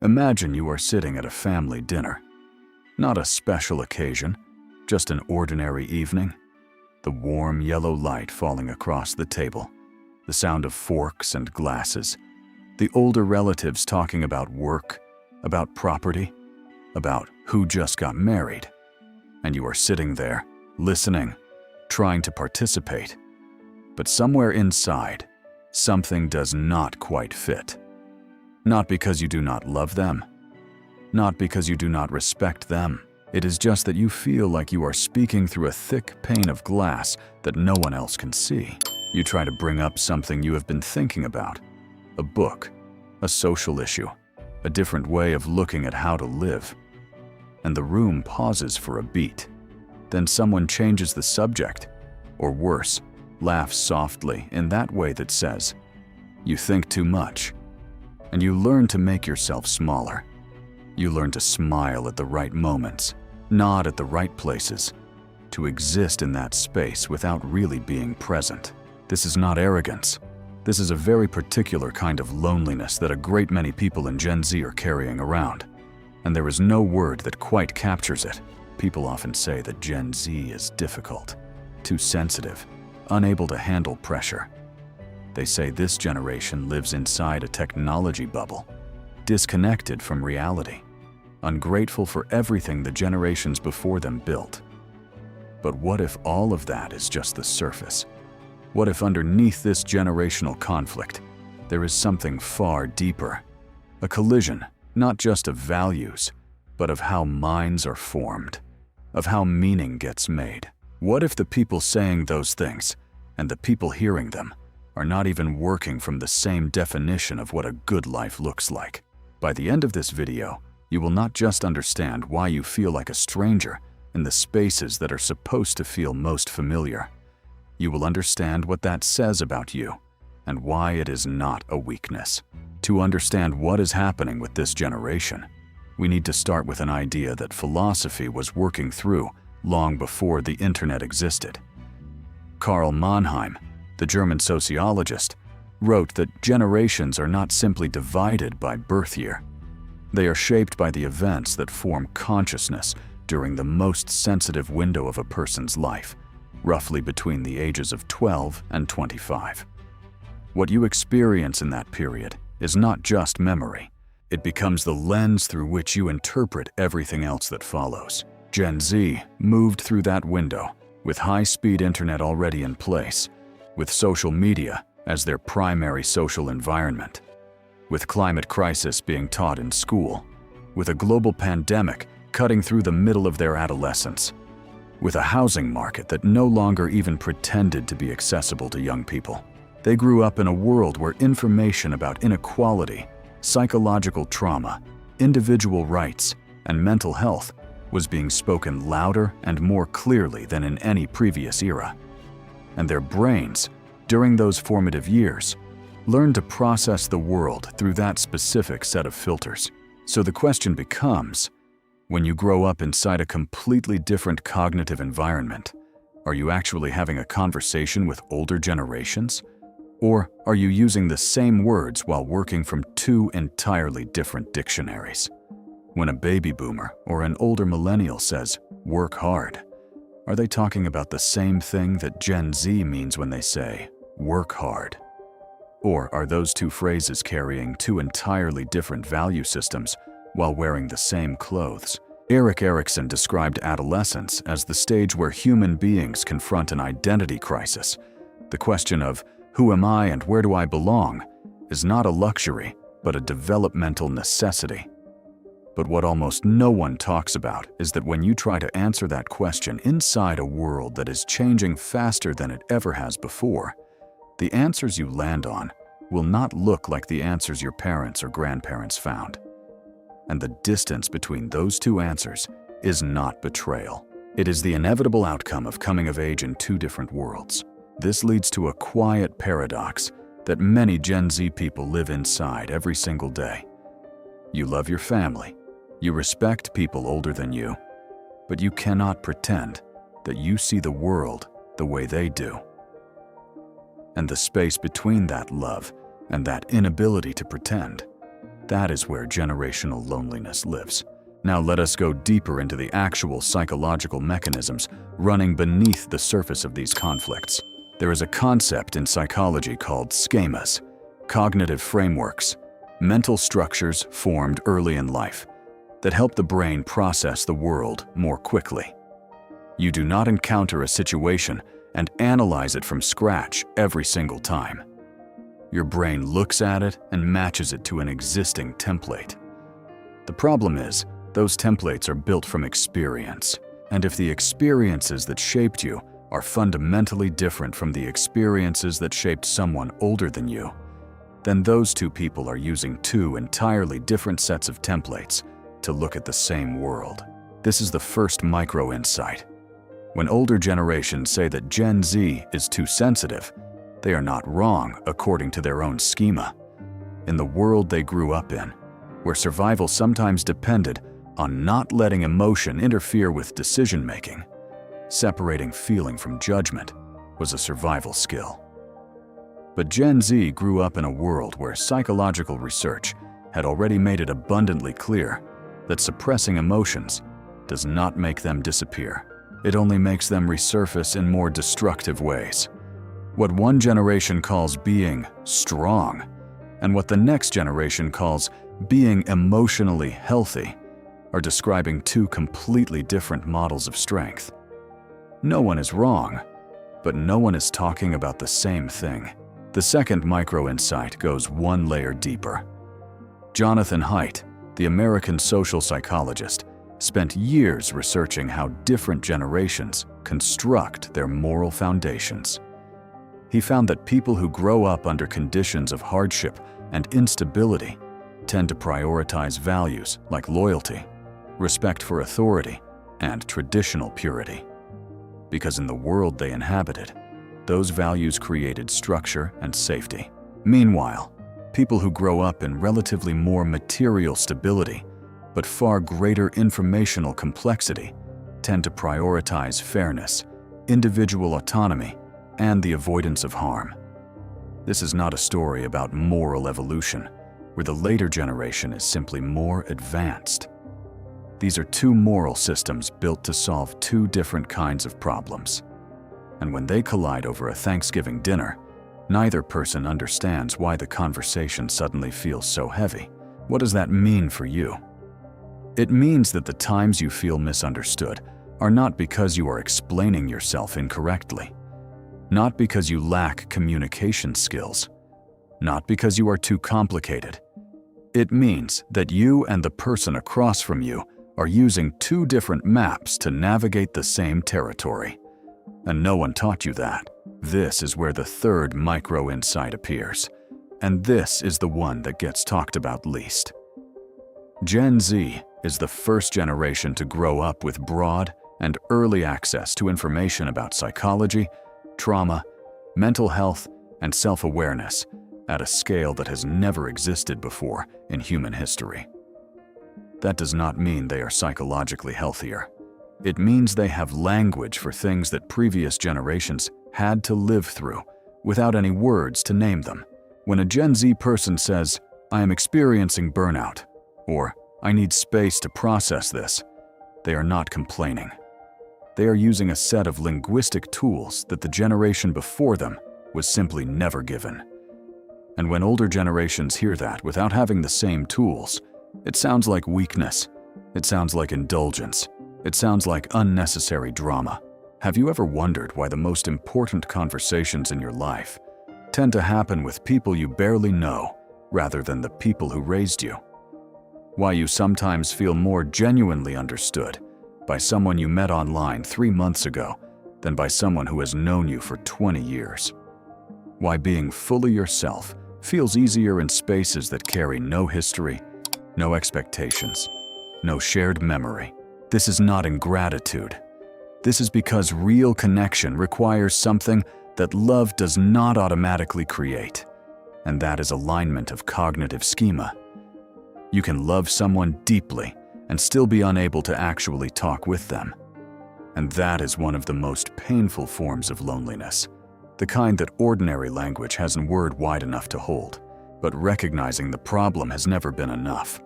Imagine you are sitting at a family dinner. Not a special occasion, just an ordinary evening. The warm yellow light falling across the table, the sound of forks and glasses, the older relatives talking about work, about property, about who just got married. And you are sitting there, listening, trying to participate. But somewhere inside, something does not quite fit. Not because you do not love them, not because you do not respect them. It is just that you feel like you are speaking through a thick pane of glass that no one else can see. You try to bring up something you have been thinking about, a book, a social issue, a different way of looking at how to live. And the room pauses for a beat. Then someone changes the subject, or worse, laughs softly in that way that says, "You think too much." And you learn to make yourself smaller. You learn to smile at the right moments, nod at the right places, to exist in that space without really being present. This is not arrogance. This is a very particular kind of loneliness that a great many people in Gen Z are carrying around. And there is no word that quite captures it. People often say that Gen Z is difficult, too sensitive, unable to handle pressure. They say this generation lives inside a technology bubble, disconnected from reality, ungrateful for everything the generations before them built. But what if all of that is just the surface? What if underneath this generational conflict, there is something far deeper? A collision, not just of values, but of how minds are formed, of how meaning gets made. What if the people saying those things, and the people hearing them, are not even working from the same definition of what a good life looks like? By the end of this video, you will not just understand why you feel like a stranger in the spaces that are supposed to feel most familiar. You will understand what that says about you and why it is not a weakness. To understand what is happening with this generation, we need to start with an idea that philosophy was working through long before the internet existed. Karl Mannheim, the German sociologist, wrote that generations are not simply divided by birth year. They are shaped by the events that form consciousness during the most sensitive window of a person's life, roughly between the ages of 12 and 25. What you experience in that period is not just memory. It becomes the lens through which you interpret everything else that follows. Gen Z moved through that window with high-speed internet already in place, with social media as their primary social environment, with climate crisis being taught in school, with a global pandemic cutting through the middle of their adolescence, with a housing market that no longer even pretended to be accessible to young people. They grew up in a world where information about inequality, psychological trauma, individual rights, and mental health was being spoken louder and more clearly than in any previous era. And their brains, during those formative years, learned to process the world through that specific set of filters. So the question becomes, when you grow up inside a completely different cognitive environment, are you actually having a conversation with older generations? Or are you using the same words while working from two entirely different dictionaries? When a baby boomer or an older millennial says, "work hard," are they talking about the same thing that Gen Z means when they say, "work hard"? Or are those two phrases carrying two entirely different value systems while wearing the same clothes? Erik Erikson described adolescence as the stage where human beings confront an identity crisis. The question of, who am I and where do I belong, is not a luxury, but a developmental necessity. But what almost no one talks about is that when you try to answer that question inside a world that is changing faster than it ever has before, the answers you land on will not look like the answers your parents or grandparents found. And the distance between those two answers is not betrayal. It is the inevitable outcome of coming of age in two different worlds. This leads to a quiet paradox that many Gen Z people live inside every single day. You love your family, you respect people older than you, but you cannot pretend that you see the world the way they do. And the space between that love and that inability to pretend That is where generational loneliness lives. Now let us go deeper into the actual psychological mechanisms running beneath the surface of these conflicts. There is a concept in psychology called schemas, cognitive frameworks, mental structures formed early in life that help the brain process the world more quickly. You do not encounter a situation and analyze it from scratch every single time. Your brain looks at it and matches it to an existing template. The problem is, those templates are built from experience, and if the experiences that shaped you are fundamentally different from the experiences that shaped someone older than you, then those two people are using two entirely different sets of templates to look at the same world. This is the first micro-insight. When older generations say that Gen Z is too sensitive, they are not wrong according to their own schema. In the world they grew up in, where survival sometimes depended on not letting emotion interfere with decision-making, separating feeling from judgment was a survival skill. But Gen Z grew up in a world where psychological research had already made it abundantly clear that suppressing emotions does not make them disappear. It only makes them resurface in more destructive ways. What one generation calls being strong, and what the next generation calls being emotionally healthy, are describing two completely different models of strength. No one is wrong, but no one is talking about the same thing. The second micro-insight goes one layer deeper. Jonathan Haidt, the American social psychologist, spent years researching how different generations construct their moral foundations. He found that people who grow up under conditions of hardship and instability tend to prioritize values like loyalty, respect for authority, and traditional purity. Because in the world they inhabited, those values created structure and safety. Meanwhile, people who grow up in relatively more material stability, but far greater informational complexity, tend to prioritize fairness, individual autonomy, and the avoidance of harm. This is not a story about moral evolution, where the later generation is simply more advanced. These are two moral systems built to solve two different kinds of problems. And when they collide over a Thanksgiving dinner, neither person understands why the conversation suddenly feels so heavy. What does that mean for you? It means that the times you feel misunderstood are not because you are explaining yourself incorrectly, not because you lack communication skills, not because you are too complicated. It means that you and the person across from you are using two different maps to navigate the same territory. And no one taught you that. This is where the third micro-insight appears, and this is the one that gets talked about least. Gen Z is the first generation to grow up with broad and early access to information about psychology, trauma, mental health, and self-awareness at a scale that has never existed before in human history. That does not mean they are psychologically healthier. It means they have language for things that previous generations had to live through without any words to name them. When a Gen Z person says, "I am experiencing burnout," or "I need space to process this," they are not complaining. They are using a set of linguistic tools that the generation before them was simply never given. And when older generations hear that without having the same tools, it sounds like weakness. It sounds like indulgence. It sounds like unnecessary drama. Have you ever wondered why the most important conversations in your life tend to happen with people you barely know rather than the people who raised you? Why you sometimes feel more genuinely understood by someone you met online 3 months ago than by someone who has known you for 20 years? Why being fully yourself feels easier in spaces that carry no history, no expectations, no shared memory. This is not ingratitude. This is because real connection requires something that love does not automatically create, and that is alignment of cognitive schema. You can love someone deeply and still be unable to actually talk with them. And that is one of the most painful forms of loneliness, the kind that ordinary language hasn't word wide enough to hold. But recognizing the problem has never been enough.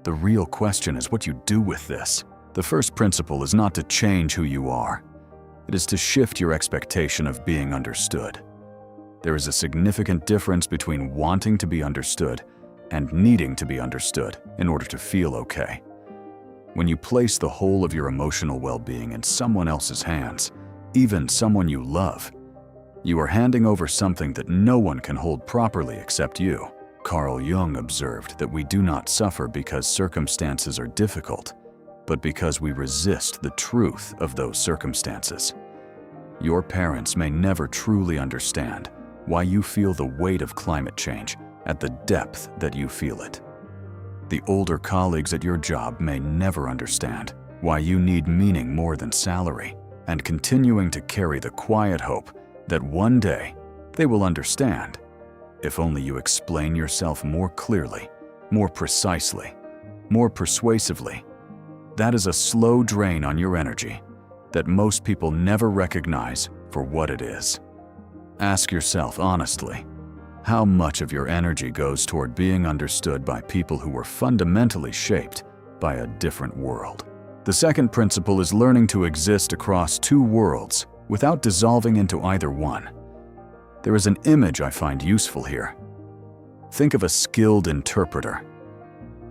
The real question is what you do with this. The first principle is not to change who you are. It is to shift your expectation of being understood. There is a significant difference between wanting to be understood and needing to be understood in order to feel okay. When you place the whole of your emotional well-being in someone else's hands, even someone you love, you are handing over something that no one can hold properly except you. Carl Jung observed that we do not suffer because circumstances are difficult, but because we resist the truth of those circumstances. Your parents may never truly understand why you feel the weight of climate change at the depth that you feel it. The older colleagues at your job may never understand why you need meaning more than salary, and continuing to carry the quiet hope that one day they will understand, if only you explain yourself more clearly, more precisely, more persuasively. That is a slow drain on your energy that most people never recognize for what it is. Ask yourself honestly, how much of your energy goes toward being understood by people who were fundamentally shaped by a different world? The second principle is learning to exist across two worlds without dissolving into either one. There is an image I find useful here. Think of a skilled interpreter.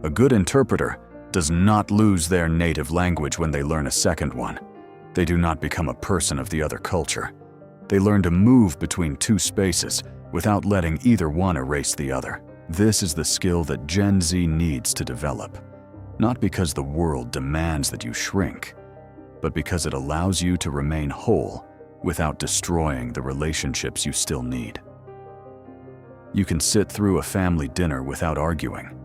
A good interpreter does not lose their native language when they learn a second one. They do not become a person of the other culture. They learn to move between two spaces without letting either one erase the other. This is the skill that Gen Z needs to develop, not because the world demands that you shrink, but because it allows you to remain whole without destroying the relationships you still need. You can sit through a family dinner without arguing,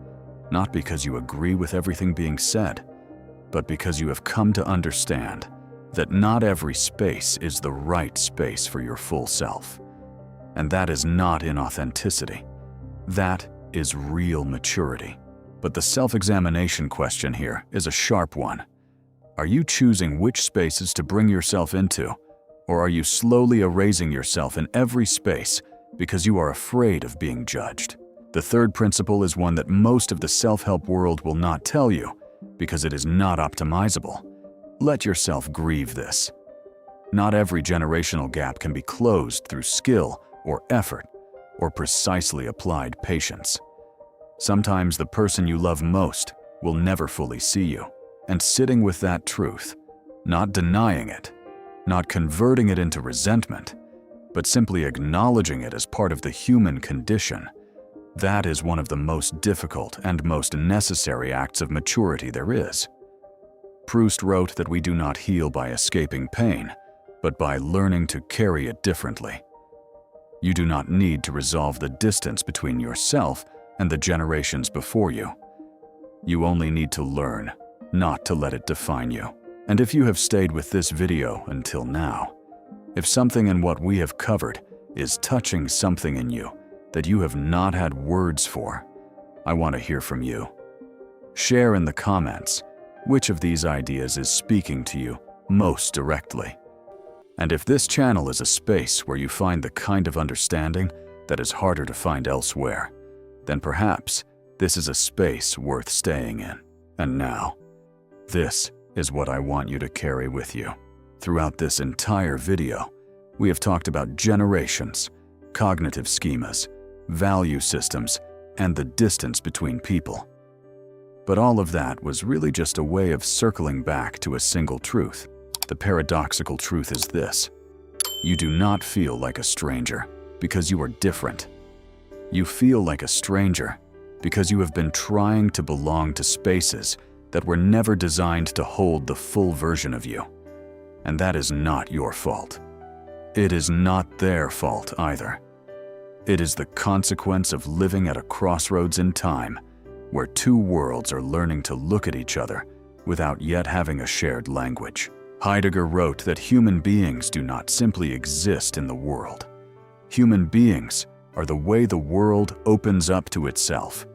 not because you agree with everything being said, but because you have come to understand that not every space is the right space for your full self. And that is not inauthenticity. That is real maturity. But the self-examination question here is a sharp one. Are you choosing which spaces to bring yourself into, or are you slowly erasing yourself in every space because you are afraid of being judged? The third principle is one that most of the self-help world will not tell you because it is not optimizable. Let yourself grieve this. Not every generational gap can be closed through skill or effort or precisely applied patience. Sometimes the person you love most will never fully see you, and sitting with that truth, not denying it, not converting it into resentment, but simply acknowledging it as part of the human condition, that is one of the most difficult and most necessary acts of maturity there is. Proust wrote that we do not heal by escaping pain, but by learning to carry it differently. You do not need to resolve the distance between yourself and the generations before you. You only need to learn not to let it define you. And if you have stayed with this video until now, if something in what we have covered is touching something in you that you have not had words for, I want to hear from you. Share in the comments which of these ideas is speaking to you most directly. And if this channel is a space where you find the kind of understanding that is harder to find elsewhere, then perhaps this is a space worth staying in. And now, this is what I want you to carry with you. Throughout this entire video, we have talked about generations, cognitive schemas, value systems, and the distance between people. But all of that was really just a way of circling back to a single truth. The paradoxical truth is this: you do not feel like a stranger because you are different. You feel like a stranger because you have been trying to belong to spaces that were never designed to hold the full version of you. And that is not your fault. It is not their fault either. It is the consequence of living at a crossroads in time where two worlds are learning to look at each other without yet having a shared language. Heidegger wrote that human beings do not simply exist in the world. Human beings are the way the world opens up to itself.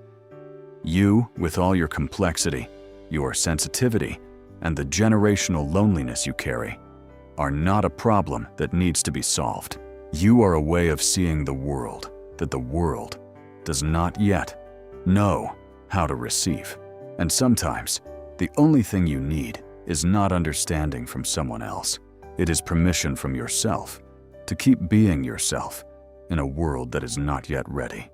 You, with all your complexity, your sensitivity, and the generational loneliness you carry, are not a problem that needs to be solved. You are a way of seeing the world that the world does not yet know how to receive. And sometimes, the only thing you need is not understanding from someone else. It is permission from yourself to keep being yourself in a world that is not yet ready.